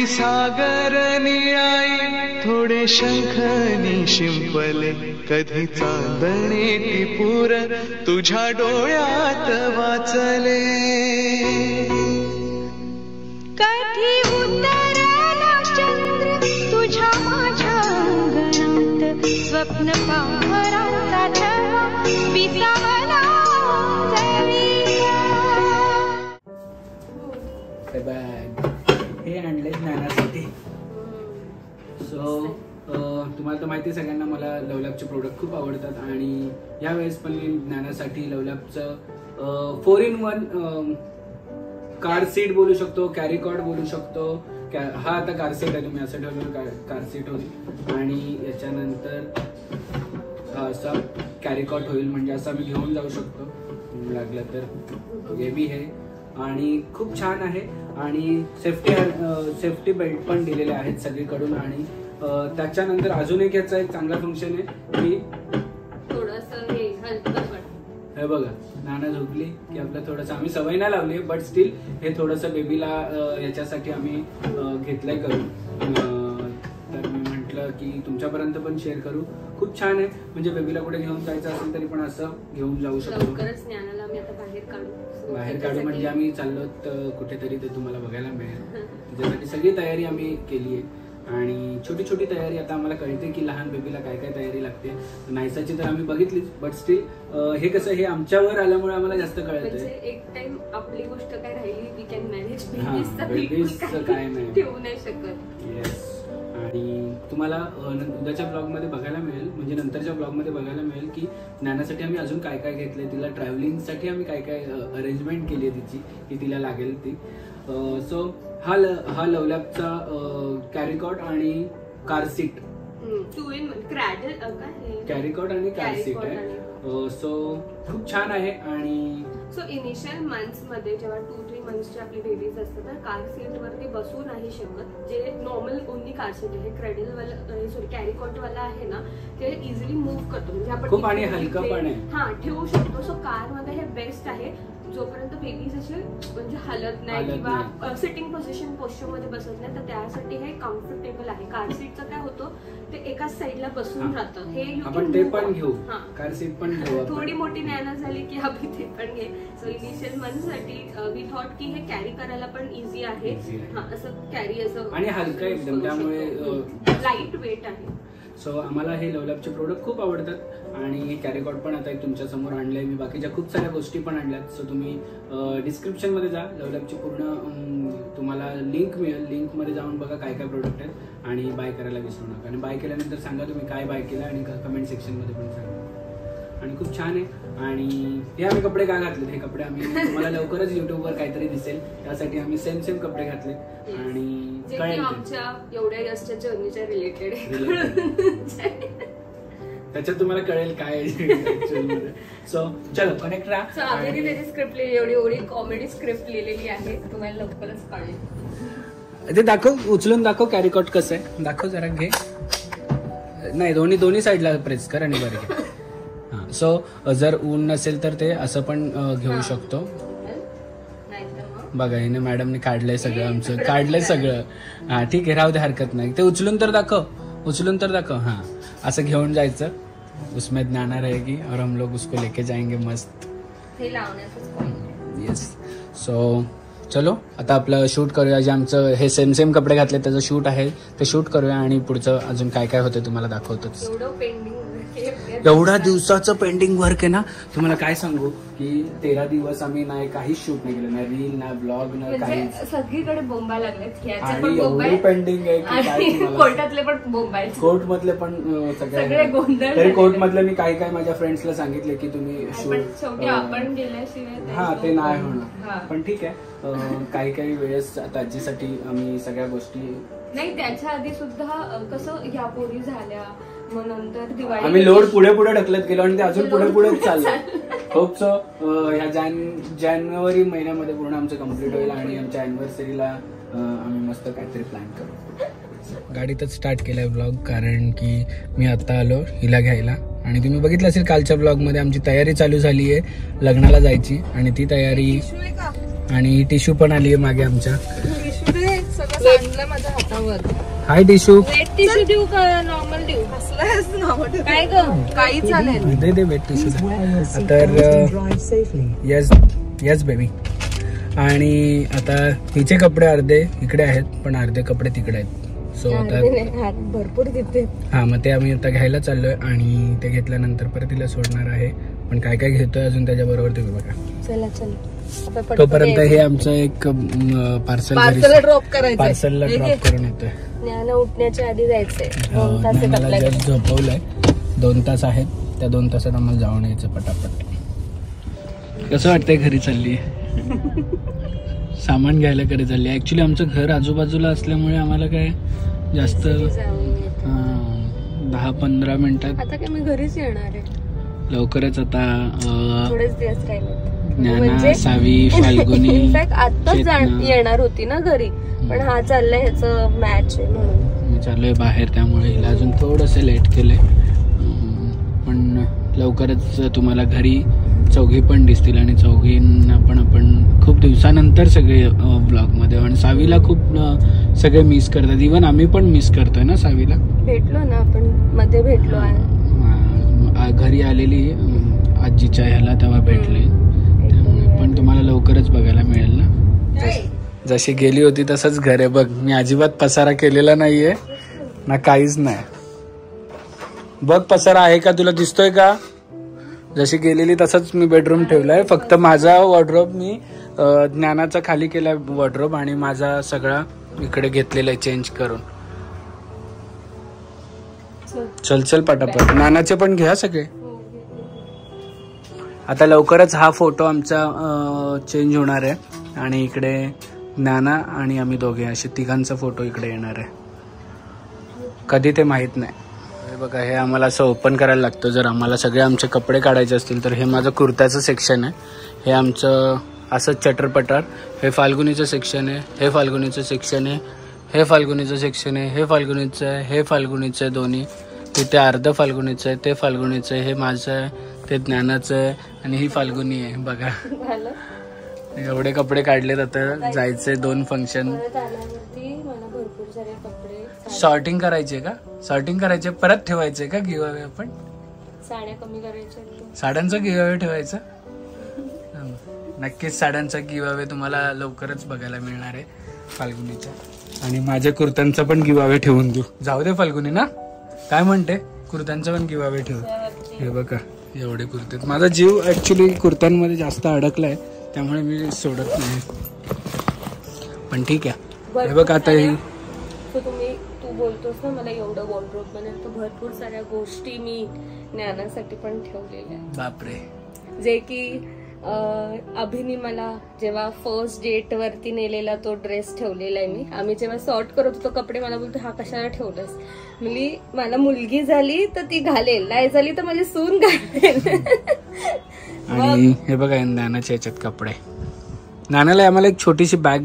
सागर निळाई थोडे शंखनी शिंपले कधी चांदणे टिपूर तुझ्या डोळ्यात वाचले कधी उतरला चंद्र तुझ्या माझ्या अंगणात स्वप्न पांघराचा छळा विसावला हे आणले ज्ञानासाठी. सो तुम्हाला तर माहिती सगळ्यांना मला लवलॅबचे प्रोडक्ट खूप आवडतात आणि यावेळेस पण मी ज्ञानासाठी लवलॅबचं 4-in-1 कार सीट बोलू शकतो, कॅरी कॉट बोलू शकतो. हा आता कार सीट आहे, तुम्ही असं ठेवलं कार सीट होईल आणि याच्यानंतर असा कॅरी कॉट होईल, म्हणजे असं मी घेऊन जाऊ शकतो लागलं तर. हे बी आहे आणि खूप छान आहे आणि सेफ्टी बेल्ट पण दिलेले आहेत सगळीकडून. आणि त्याच्यानंतर अजून एक याचा एक चांगला फंक्शन आहे की थोडंसं हे हलकं. हे बघा नाना झोपली की आपलं थोडंसं आम्ही सवय नाही लावली बट स्टील हे थोडंसं बेबीला याच्यासाठी आम्ही घेतलंय करून. तर मी म्हटलं की तुमच्यापर्यंत पण शेअर करू. खूप छान आहे, म्हणजे बेबीला कुठे घेऊन जायचं असेल तरी पण असं घेऊन जाऊ शकतो. लवकरच ज्ञानाला आम्ही आता बाहेर काढू म्हणजे आम्ही चाललो कुठेतरी ते तुम्हाला बघायला मिळेल. त्याच्यासाठी सगळी तयारी आम्ही केली आहे आणि छोटी छोटी तयारी आता आम्हाला कळते की लहान बेबीला काय काय तयारी लागते. नायसाची तर आम्ही बघितलीच बट स्टील हे कसं हे आमच्यावर आल्यामुळे आम्हाला जास्त कळतंय. एक टाइम आपली गोष्ट काय राहिली वी कॅन मॅनेज, बेबीजचं काय नाही ठेवू नाही शकत. येस. आणि तुम्हाला उद्याच्या ब्लॉग मध्ये बघायला मिळेल, म्हणजे नंतरच्या ब्लॉग मध्ये बघायला मिळेल की ज्ञानासाठी आम्ही अजून काय काय घेतलंय, तिला ट्रॅव्हलिंगसाठी आम्ही काय काय अरेंजमेंट केली आहे तिची की तिला लागेल ती. सो हा लवलॅबचा कॅरी कॉट आणि car seat, 2-in-1 carry cot आणि कार सीट आहे. सो खूप छान आहे. आणि सो इनिशियल मंथ्स मध्ये जेव्हा 2-3 मंथ्सचे आपली बेबीज असतात तर कार सीट वरती बसू नाही शकत. जे नॉर्मल ओनली कार सीट आहे, क्रेडल वाला सॉरी कॅरी कॉट वाला आहे ना, ते इझिली मूव्ह करतो, म्हणजे आपण खूप आणि हलकं पण आहे, ठेवू शकतो. सो कार मध्ये हे बेस्ट आहे जोपर्यंत बेबीज असे म्हणजे हलत नाही किंवा सिटिंग पोझिशन पोस्चर मध्ये बसत नाही, तर त्यासाठी हे कम्फर्टेबल आहे. कार सीटचं काय होतं ते एकाच साईडला बसून राहतं, हे आपण ते पण घेऊ, कार सीट पण घेऊ. थोडी मोठी ज्ञान झाली की आपण ते पण घे. सो इनिशियल मंथ साठी वी थॉट की हे कॅरी करायला पण इझी आहे. असं कॅरी असं आणि हलकं एकदम, त्यामुळे लाईट वेट आहे. सो आम्हाला हे लवलॅबचे प्रोडक्ट खूप आवडतात आणि हे कॅरी कॉट पण आता तुमच्या समोर आणलंय मी. बाकीच्या खूप साऱ्या गोष्टी पण आणल्यात. सो तुम्ही डिस्क्रिप्शन मध्ये जा, लवलॅबची पूर्ण तुम्हाला लिंक मिळेल, लिंक मध्ये जाऊन बघा काय काय प्रोडक्ट आहेत आणि बाय करायला विसरू नका. आणि बाय केल्यानंतर सांगा तुम्ही काय बाय केलं आणि कमेंट सेक्शन मध्ये पण सांगा. आणि खूप छान आहे. आणि हे आम्ही कपडे का घातले, हे कपडे आम्ही तुम्हाला लवकरच युट्यूबवर काहीतरी दिसेल त्यासाठी आम्ही सेम कपडे घातले आणि आमच्या एवढ्या यशच्या जर्नीच्या रिलेटेड त्याच्यात तुम्हाला कळेल काय. सो चलो कनेक्ट राहा. स्क्रिप्ट एवढी कॉमेडी स्क्रिप्ट लिहिलेली आहे, तुम्हाला लवकरच कळेल. ते दाखव, उचलून दाखव कॅरी कॉट कसं आहे, दाखव जरा. घे, नाही दोन्ही साईडला प्रेस कर आणि बरं घे. सो जर ऊन नसेल तर ते असं पण घेऊ शकतो. बघा हिने मॅडमने काढलंय सगळं, आमचं काढलंय सगळं. हा ठीक आहे, राहू दे, हरकत नाही. ते उचलून तर दाखव. हा असं घेऊन जायचं. उसमें ज्ञाना रहेगी और हम लोग उसको लेके जाएंगे मस्त. येस. सो चलो आता आपलं शूट करूया. जे आमचं हे सेम कपडे घातले त्याचं शूट आहे ते शूट करूया आणि पुढचं अजून काय काय होतं तुम्हाला दाखवतोच. एवढा दिवसाचं पेंडिंग वर्क आहे ना, तुम्हाला काय सांगू की 13 दिवस आम्ही नाही काहीच शूट नाही केलं, नाही रील ना ब्लॉग ना काही. सगळीकडे बोंबा लागलेत आणि एवढी पेंडिंग आहे की कोर्टातले पण बोंबा, कोर्ट मधले पण सगळे गोंधळ. तरी कोर्ट मधले मी काय माझ्या फ्रेंड्सला सांगितले की तुम्ही आपण गेल्याशिवाय हा ते नाही होणार. पण ठीक आहे, काही वेळेस ताजीसाठी आम्ही सगळ्या गोष्टी नाही. त्याच्या आधी सुद्धा कसं ह्या पोरी झाल्या, मग नंतर दिवाळी आम्ही लोड पुढे ढकलत गेलो आणि ते अजून पुढे चाललं. होप सो ह्या जानेवारी महिन्यामध्ये पूर्ण आमचं कम्प्लीट होईल आणि आमच्या अॅनिव्हर्सरीला आम्ही मस्त काहीतरी प्लॅन करू. गाडीतच स्टार्ट केलाय ब्लॉग, कारण की मी आता आलो हिला घ्यायला आणि तुम्ही बघितलं असेल कालच्या ब्लॉग मध्ये आमची तयारी चालू झाली आहे लग्नाला जायची. आणि ती तयारी आणि टिश्यू पण आली आहे मागे आमच्या. माझ्या हातावर. हाय टिशू. वेट टिश्यू देऊ का नॉर्मल देऊ? काय ग काही चालेल. दे वेट टिश्यू. तर येस येस बेबी. आणि आता हिचे कपडे अर्धे इकडे आहेत पण अर्धे कपडे तिकडे आहेत. सो आता भरपूर तिथे. हा मग ते आम्ही आता घ्यायला चाललोय आणि ते घेतल्यानंतर परत तिला सोडणार आहे. पण काय काय घेतोय अजून त्याच्याबरोबर तुम्ही बघा. चला चला. तोपर्यंत हे आमचं एक पार्सलला ड्रॉप करून येतोय. ज्ञान उठण्याच्या आधी जायचंय. झोपवलंय 2 तास आहेत. त्या 2 तासात आम्हाला जाऊन यायचं पटापट. कसं वाटतंय घरी चालली? सामान घ्यायला घरी चालली. ऍक्च्युली आमचं घर आजूबाजूला असल्यामुळे आम्हाला काय जास्त 10-15 मिनिटात. आता काय मी घरीच येणार आहे लवकरच. आता थोडेच दिवस राहिले. ज्ञाना, सावी, फाल्गुनी इनफॅक्ट आताच येणार होती ना घरी. पण हा चाललाय ह्याचं मॅच आहे म्हणून मी चाललोय बाहेर. त्यामुळे हिला अजून थोडंसं लेट केलंय. पण लवकरच तुम्हाला घरी चौघी पण दिसतील आणि चौघींना पण आपण खूप दिवसानंतर सगळे ब्लॉग मध्ये. आणि सावीला खूप सगळे मिस करतात. इव्हन आम्ही पण मिस करतोय ना सावीला. भेटलो ना आपण मध्ये भेटलो आहे. घरी आलेली आजीच्या ह्याला तेव्हा भेटले. त्यामुळे पण तुम्हाला लवकरच बघायला मिळेल ना. जशी गेली होती तसंच घर आहे बघ. मी अजिबात पसारा केलेला नाहीये ना काहीच नाही. बघ पसारा आहे का तुला दिसतोय का? जशी गेलेली तसंच मी बेडरूम ठेवलाय. फक्त माझा वॉर्डरोब मी ज्ञानाचा खाली केलाय वॉर्डरोब आणि माझा सगळा इकडे घेतलेला आहे चेंज करून. चल चल पटापट. ज्ञानाचे पण घ्या सगळे. आता लवकरच हा फोटो आमचा चेंज होणार आहे आणि इकडे ज्ञाना आणि आम्ही दोघे असे तिघांचा फोटो इकडे येणार आहे. कधी ते माहित नाही. बघा हे आम्हाला असं ओपन करायला लागतं. जर आम्हाला सगळे आमचे कपडे काढायचे असतील तर हे माझं कुर्त्याचं सेक्शन आहे. हे आमचं असंच चटरपटर. हे फाल्गुनीचं सेक्शन आहे. हे फाल्गुनीचं सेक्शन आहे. हे फाल्गुनीचं सेक्शन आहे. हे फाल्गुनीचं आहे. हे फाल्गुनीचं आहे दोन्ही. तिथे अर्ध फाल्गुनीचं आहे. ते फाल्गुनीचं आहे. हे माझं आहे. ते ज्ञानाचं आहे आणि ही फाल्गुनी आहे. बघा एवढे कपडे काढलेत. आता जायचंय 2 फंक्शन. सॉर्टिंग करायचे का? सॉर्टिंग करायचे परत ठेवायचे का गिव्हअवे? आपण साड्या कमी करायच्या. साड्यांचा गिव्हअवे ठेवायचा. नक्कीच साड्यांचा गिव्हअवे तुम्हाला लवकरच बघायला मिळणार आहे फाल्गुनीच्या. आणि माझ्या कुर्त्यांचा पण गिव्हअवे ठेवून देऊ. जाऊ दे फाल्गुनी ना. काय म्हणते? कुर्त्यांचा पण गिव्हअवे ठेवू. हे बघा एवढे कुर्ते. माझा जीव ऍक्च्युली कुर्त्यांमध्ये जास्त अडकलाय त्यामुळे मी सोडत नाही. पण ठीक आहे. हे बघ आता तू बोलतोस ना मला एवढं वॉर्डरोब मध्ये तर भरपूर साऱ्या गोष्टी मी ज्ञानासाठी पण ठेवलेल्या. बापरे. जे की अभिनी मला जेव्हा फर्स्ट डेट वरती नेलेला तो ड्रेस ठेवलेला आहे मी. आम्ही जेव्हा सॉर्ट करत होतो कपडे मला बोलतो हा कशाला ठेवलास. म्हणजे मला मुलगी झाली तर ती घालेल, नाही झाली तर माझी सून घालेल. आणि हे बघा ज्ञानाच्या याच्यात कपडे. ज्ञानाला आम्हाला एक छोटीशी बॅग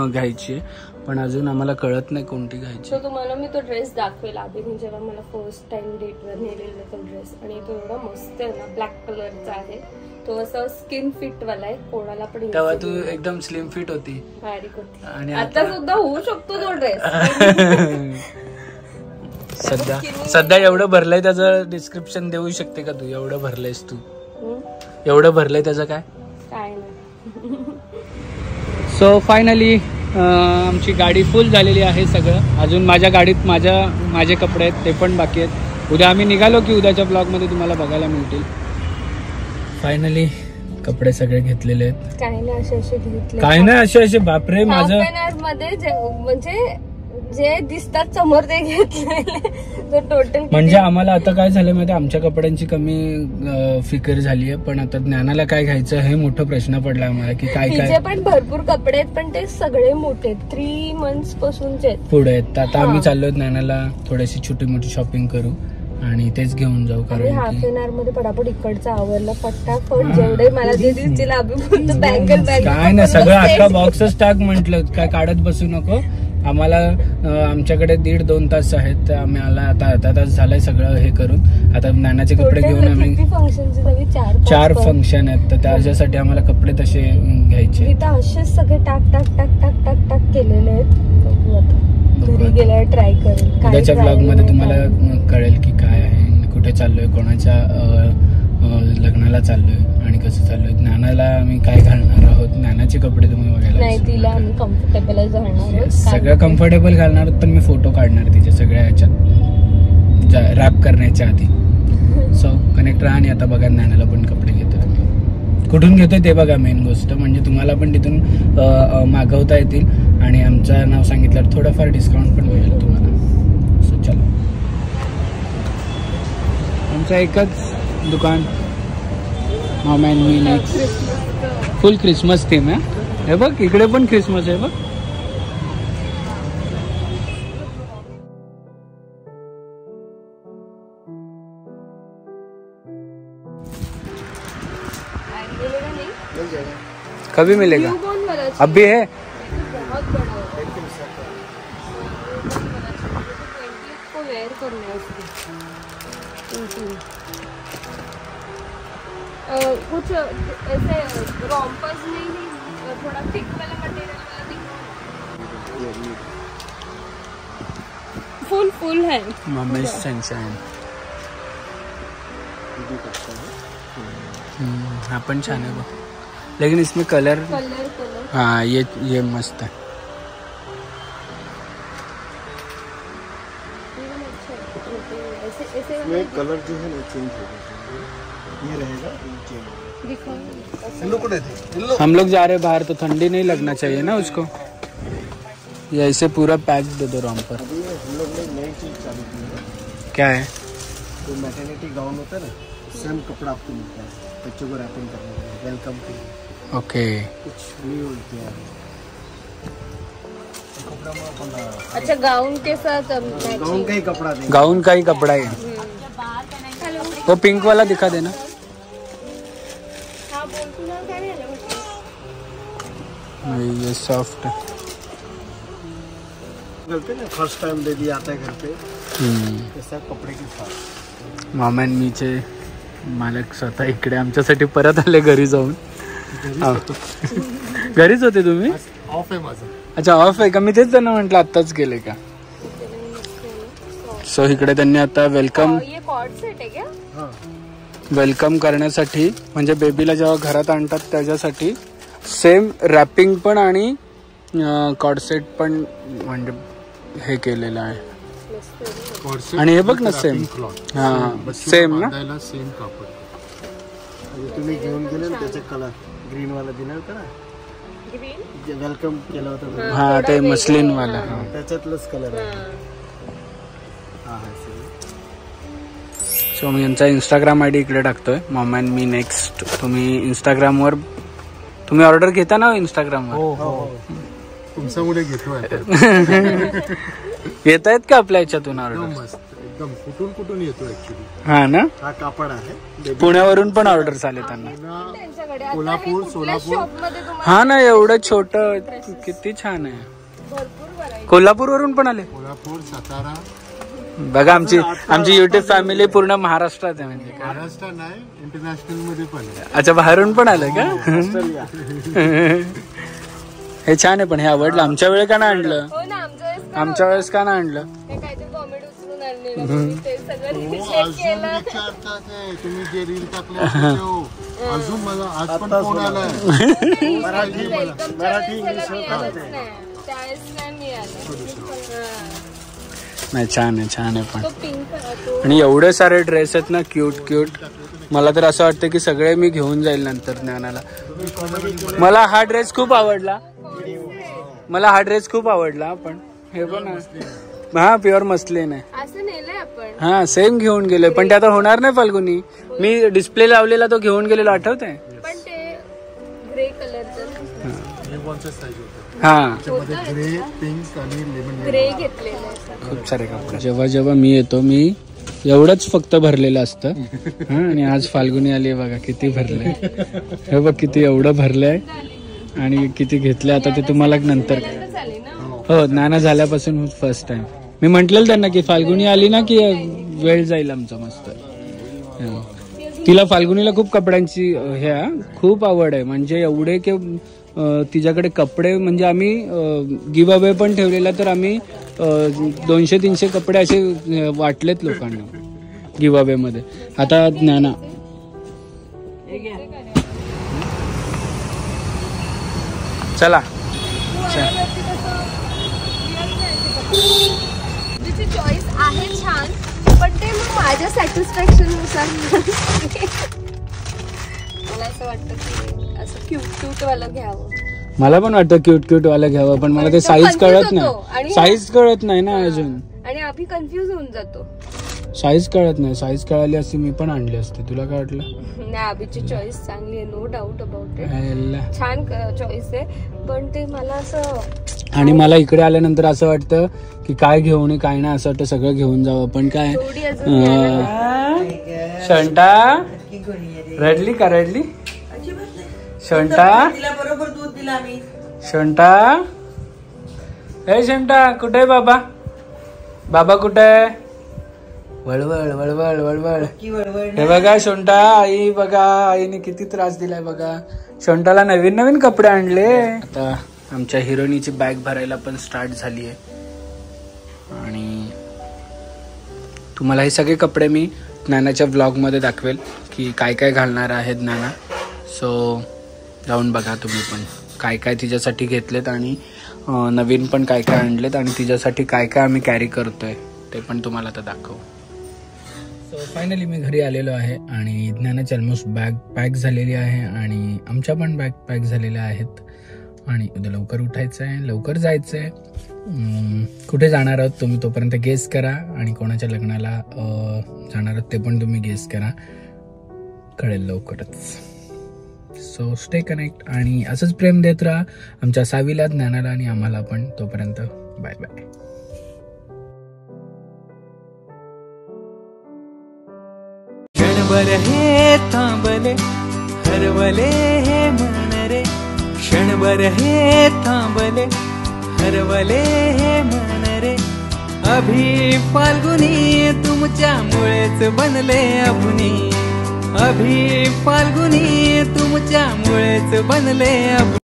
घ्यायची आहे पण अजून आम्हाला कळत नाही कोणती घ्यायची. तर तुम्हाला मी तो ड्रेस दाखवेल. अभिनी जेव्हा मला फर्स्ट टाइम डेटवर नेलेला तो ड्रेस. आणि तो एवढा मस्त आहे ना. ब्लॅक कलरचा आहे तो. असं स्किन फिट वाला आहे. कोणाला पण. तेव्हा तू एकदम स्लिम फिट होती. बारीक होती. आणि आता सुद्धा होऊ शकतो तो ड्रेस. सध्या एवढं भरलंय त्याचं डिस्क्रिप्शन देऊ शकते का तू? एवढं भरलंयस तू. एवढं भरलंय त्याचं काय नाही. सो फायनली आमची गाडी फुल झालेली आहे सगळं. अजून माझ्या गाडीत माझे कपडे आहेत ते पण बाकी आहेत. उद्या आम्ही निघालो की उद्याच्या ब्लॉगमध्ये तुम्हाला बघायला मिळतील. फायनली कपडे सगळे घेतलेले आहेत. काही नाही असे घेतले. काही नाही असे बापरे. माझं मध्ये म्हणजे जे दिसतात समोर ते घेतलेले. टोटल म्हणजे आम्हाला आता काय झालं माहिती, आमच्या कपड्यांची कमी फिकर झाली आहे. पण आता ज्ञानाला काय घ्यायचं हे मोठा प्रश्न पडला आम्हाला की काय काय. पण भरपूर कपडे आहेत पण ते सगळे मोठे 3 months पासूनचे पुढे आहेत. आता आम्ही चाललोय ज्ञानाला थोडीशी छोटी मोठी शॉपिंग करू आणि तेच घेऊन जाऊ. कारण हाफ एन आवर मध्ये पटापट इकडचं आवरलं फटाफट. जेवढे मला जे दिसतील बँगल काय ना सगळं अख्खा बॉक्सच टाक म्हंटल. काय काढत बसू नको. आम्हाला आमच्याकडे 1.5-2 तास आहेत, तर आम्हाला आता अर्धा तास झालाय सगळं हे करून. आता नानाचे कपडे घेऊन आम्ही 4 फंक्शन आहेत, तर त्याच्यासाठी आम्हाला कपडे तसे घ्यायचे. इथं असेच सगळे टाक टाक टाक टाक टाक टाक केलेले आहेत. बघू आता घरी गेल्यावर ट्राय करेल. उद्याच्या ब्लॉग मध्ये तुम्हाला कळेल की काय आहे, कुठे चाललोय, कोणाच्या लग्नाला चाललोय आणि कसं चाललोय. नानाला आम्ही काय घालणार आहोत, नानाचे कपडे तुम्ही बघायला. नाही, तिला आम्ही कम्फर्टेबलच घालणार. सगळं कम्फर्टेबल घालणार, पण मी फोटो काढणार तिच्या सगळ्या ह्याच्यात रॅप करण्याच्या आधी. सो कनेक्ट राहा. आणि आता बघा नानाला पण कपडे घेतोय आम्ही. कुठून घेतोय ते बघा, मेन गोष्ट म्हणजे तुम्हाला पण तिथून मागवता येतील आणि आमचं नाव सांगितल्यावर थोडंफार डिस्काउंट पण मिळेल तुम्हाला. सो चला, आमचं एकच दुकान Maugham and me next. Full Christmas theme आहे. हे बघ इकडे पण क्रिसमस आहे बघ. कभी मिलेगा? अभी है. कुछ ऐसे रॉम्पर्स नहीं, थोड़ा थिक वाला मटेरियल वाला दिखाओ. फुल है मम्मी सनशाइन. हाँ पण छान है वो, लेकिन इसमें कलर हाँ ये मस्त है. इसमें कलर जो है ना चेंज होगा. ये रहेगा, हम लोग जा रहे बाहर, तो ठंडी नहीं लगना चाहिए ना उसको. ये ऐसे पूरा पैक दे दो रॉम्पर. हम लोग ने नई चीज चालू की है. क्या है? तो मैटरनिटी गाउन होता है ना, सेम कपड़ा आपको मिलता है बच्चों को रैपिंग करने के लिए, वेलकम के लिए. ओके. कुछ न्यू किया है. अच्छा, गाउन के साथ गाउन का ही कपड़ा देंगे. गाउन का ही कपड़ा है. वो पिंक वाला दिखा देना. ये सॉफ्ट है. घर पे ना फर्स्ट टाइम बेबी आता है घर पे, ऐसा कपडे के साथ. मॉम अँड मीचे मालक स्वतः इकडे आमच्यासाठी परत आले घरी जाऊन. घरीच होते तुम्ही? ऑफ आहे माझं. अच्छा, ऑफ आहे का? मी तेच त्यांना म्हटलं आत्ताच गेले का. सो इकडे त्यांनी आता वेलकम करण्यासाठी, म्हणजे बेबीला जेव्हा घरात आणतात त्याच्यासाठी सेम रॅपिंग पण आणि कॉर्डसेट पण म्हणजे हे केलेलं आहे. आणि हे बघ ना सेम. हा सेम ना. सेम कापड. तुम्ही घेऊन गेले ना त्याचे कलर ग्रीन वाला दिला होता ना, वेलकम केलं होतं. हा ते मस्लिन वाला. त्याच्यातलंच कलर आहे. सो मी यांचा इंस्टाग्राम आयडी इकडे टाकतोय, मॉम अँड मी नेक्स्ट. तुम्ही इंस्टाग्रामवर तुम्ही ऑर्डर घेता ना इंस्टाग्रामवर? हो, तुमच्यामुळे घेतोय. येत आहेत का आपल्या याच्यातून ऑर्डर? एकदम कुठून येतो ऍक्च्युली. हा ना. हा कापड आहे. पुण्यावरून पण ऑर्डर झाले त्यांना. कोल्हापूर, सोलापूर. हा ना, एवढं छोट किती छान आहे. कोल्हापूर वरून पण आले. कोल्हापूर, सातारा. बघा आमची युट्यूब फॅमिली पूर्ण महाराष्ट्रात आहे. म्हणजे महाराष्ट्र नाही, इंटरनॅशनल मध्ये पण. अच्छा, बाहेरून पण आलं का? हे छान आहे. पण हे आवडलं. आमच्या वेळेस का नाही आणलं? आमच्या वेळेस का नाही आणलं? तुम्ही जे रील टाकले अजून मला आज पण फोन आलाय. मराठी नाही, छान आहे पण. आणि एवढे सारे ड्रेस आहेत ना, क्यूट. मला तर असं वाटतं की सगळे मी घेऊन जाईल नंतर ज्ञानाला. मला हा ड्रेस खूप आवडला. पण हे पण हा प्युअर मस्लिन आहे. हा सेम घेऊन गेलोय, पण ते आता होणार नाही फाल्गुनी. मी डिस्प्ले लावलेला तो घेऊन गेलेला, आठवतंय? ग्रे कलरचं. हा ग्रे, पिंक आणि लेमन ग्रे घेतलेलं. खूप सारे कपडे. जेव्हा मी येतो, मी एवढंच फक्त भरलेलं असतं. आणि आज फाल्गुनी आली बघा किती भरलंय. हे बघ किती एवढं भरलंय आणि किती घेतलंय. आता ते तुम्हाला नंतर हो, ज्ञाना झाल्यापासून फर्स्ट टाइम. मी म्हटलेलं त्यांना की फाल्गुनी आली ना की वेळ जाईल आमचा मस्त. तिला फाल्गुनीला खूप कपड्यांची खूप आवड आहे. म्हणजे एवढे की तिच्याकडे कपडे, म्हणजे आम्ही गिव्ह अवे पण ठेवलेला, तर आम्ही 200-300 कपडे असे वाटलेत लोकांना गिव्ह अवे मध्ये. आता ज्ञाना चला चॉईस आहे छान, पण ते मग माझ्या सॅटिस्फॅक्शन नुसार. मला असं वाटतं की असं क्यूट वाला घ्यावं. मला पण वाटतं क्यूट वाला घ्यावं, पण मला ते साईज कळत नाही. साईज कळत नाही ना अजून, आणि अभि कन्फ्युज होऊन जातो. साईज कळत नाही. साईज कळाली असती मी पण आणली असते. तुला काय वाटलं? नाही, अभिची चॉईस चांगली आहे, नो डाऊट अबाउट इट. छान चॉईस आहे, पण ते मला असं. आणि मला इकडे आल्यानंतर असं वाटतं की काय घेऊ नये काय नाही, असं वाटतं सगळं घेऊन जावं. पण काय, शंटा रडली का? रडली शंटा? शंटा, ए शंटा कुठे आहे बाबा? बाबा कुठे आहे? वळवळ वळवळ वळवळ. हे बघा शोंटा, आई बघा, आईने किती त्रास दिलाय बघा. शोंटाला नवीन कपडे आणले. आता आमच्या हिरोईनीची बॅग भरायला पण स्टार्ट झाली आहे. आणि तुम्हाला हे सगळे कपडे मी ज्ञानाच्या व्लॉग मध्ये दाखवेल की काय काय घालणार आहे ज्ञाना. सो जाऊन बघा तुम्ही पण काय काय तिच्यासाठी घेतलेत, आणि नवीन पण काय काय आणलेत, आणि तिच्यासाठी काय काय आम्ही कॅरी करतोय ते पण तुम्हाला आता दाखवू. सो फायनली मी घरी आलेलो आहे, आणि ज्ञानाची ऑलमोस्ट बॅग पॅक झालेली आहे, आणि आमच्या पण बॅग पॅक झालेल्या आहेत. आणि उद्या लवकर उठायचं आहे, लवकर जायचं आहे. कुठे जाणार आहोत तुम्ही तोपर्यंत गेस करा, आणि कोणाच्या लग्नाला जाणार आहोत ते पण तुम्ही गेस करा, कळेल लवकरच. सो स्टे कनेक्ट, आणि असंच प्रेम देत राहा आमच्या सावीला, ज्ञानाला, आणि आम्हाला पण. तोपर्यंत बाय बाय. क्षणभर हे थांबले हरवले हे मन रे, क्षणभर हे थांबले हरवले हे मन रे. अभि फाल्गुनी तुमच्यामुळेच बनले अभुनी, अभि फाल्गुनी तुमच्यामुळेच बनले अभुनी.